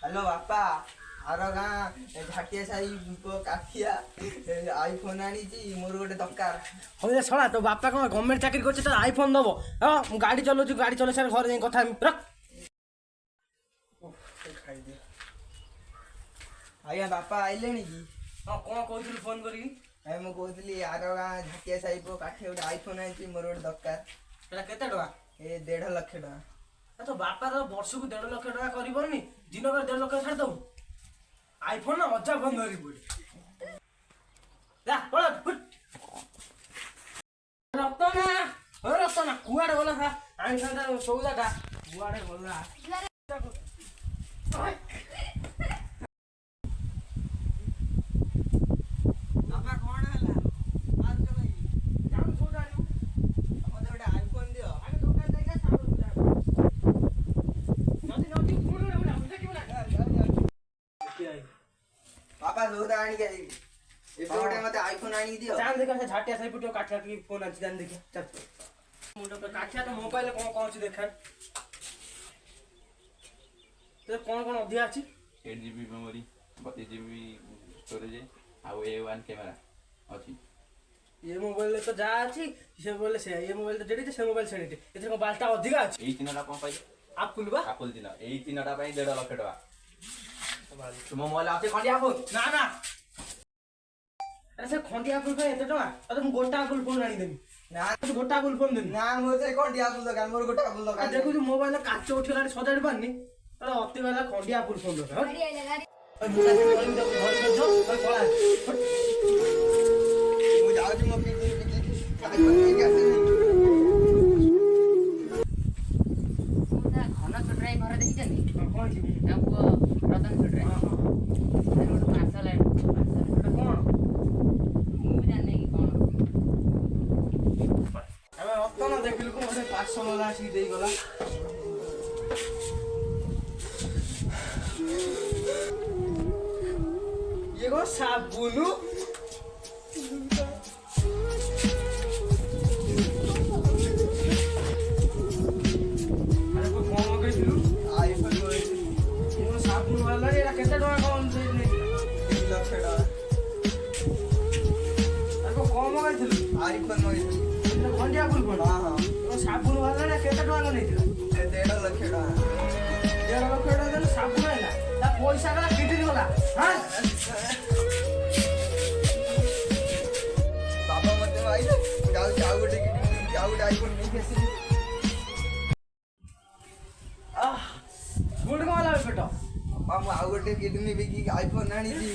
Hello बापा are गाँ झाटिया साई काठिया iPhone आनी मोर गोटे दरकार। हौ शला तो बापा कौन गवर्नमेंट चाकरी करছে তো আইফোন দেবো। হ্যাঁ গাড়ি চলাচ্ছি গাড়ি চলে সার ঘরে যাই কথা রখ। आज्ञा बापा आइले कि ହଁ କ'ଣ କହୁଥିଲୁ ଫୋନ୍ କରିକି? ମୁଁ କହୁଥିଲି ଆର ଗାଁ ଝାଟିଆ ସାହି କାଠି ଗୋଟେ ଆଇଫୋନ ଆଣିଛି ମୋର ଗୋଟେ ଦରକାର। ସେଟା କେତେ ଟଙ୍କା? ଏ 1.5 ଲକ୍ଷ ଟଙ୍କା। ତ ବାପା ତ ବର୍ଷକୁ 1.5 ଲକ୍ଷ ଟଙ୍କା କରିବନି ଦିନକରେ 1.5 ଲକ୍ଷ ଛାଡ଼ିଦବୁ। ଆଇଫୋନ ନା ଅଜା ବନ୍ଦ ଧରି ପଡି ରକ୍ତ ନା କୁଆଡେ ଗଲା ଆଣିଥାନ୍ତା ସଉଦାଟା କୁଆଡେ ଗଲା। बापा सौदा आनी के एबे गोटे मते आईफोन आनी दियो। जान देखा से झाटिया साई पुटो काठिया की फोन अछि जान देखिया चल मुंडो पे काठिया तो मोबाइल कोन अछि देखा तो कोन अधिया अछि 8 GB मेमोरी 32 GB स्टोरेज आ A1 कैमरा अछि। ये मोबाइल तो जा अछि से बोले से ये मोबाइल तो जेडी से मोबाइल सेडी एथि को बालटा अधिका अछि। एई तीनटा कोन पाइ आपुल बा आपुल दिन एई तीनटा पाइ 1.5 लाख टका। तुम मोबाइल आते खंडिया फोन ना ना अरे से खंडिया फुल पे एते टका अरे मु गोटा फुल फोन आनी देबी ना तो गोटा फुल फोन देबी ना मोते खंडिया फुल दरकार मोर गोटा फुल दरकार। देखु जो मोबाइल काच उठिला सजाडी पानी अरे अति वाला खंडिया फुल फोन दरकार। गाड़ी आइले गाड़ी मु जाउची मो पीठी आईफोन लेके आसे। घन छोटराई घर देखिछन्ती कोन छी हमको रतन छोटराई रोड पार्सल है कोन मु जाने कि कोन अबे रतन देखिलु को ओडे 500 वाला आसी देई गला। ये को साबुनु आईफोन मोर साबुन वाला ये केते टका कोन दे नै 3 लक्ष टका। अरे कम गाइथिलु आईफोन मोर खंडिया फुल फोन हां हां तो साबुन वाला ने केते टका नैथिला 1.5 लक्ष टका। 1.5 लक्ष टका देले साबुन आइला ता पैसा गला किटी गला हां बाबा मते आइले जाउ गोटे आईफोन लेके आसे। गुड वाला पेट बाबा मु आउ गोटे किडनी बिकी आईफोन आनी दी।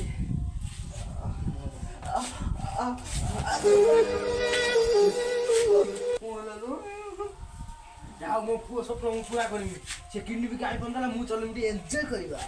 ଯାହା ମୋ ପୁଅ ସ୍ୱପ୍ନ ମୁଁ ପୁରା କରିବି ସେ କିଡନୀ ବିକି ଆଇଫୋନ ଦେଲା ମୁଁ ଚଲେଇବି ଟିକେ ଏନ୍ଜୟ କରିବା।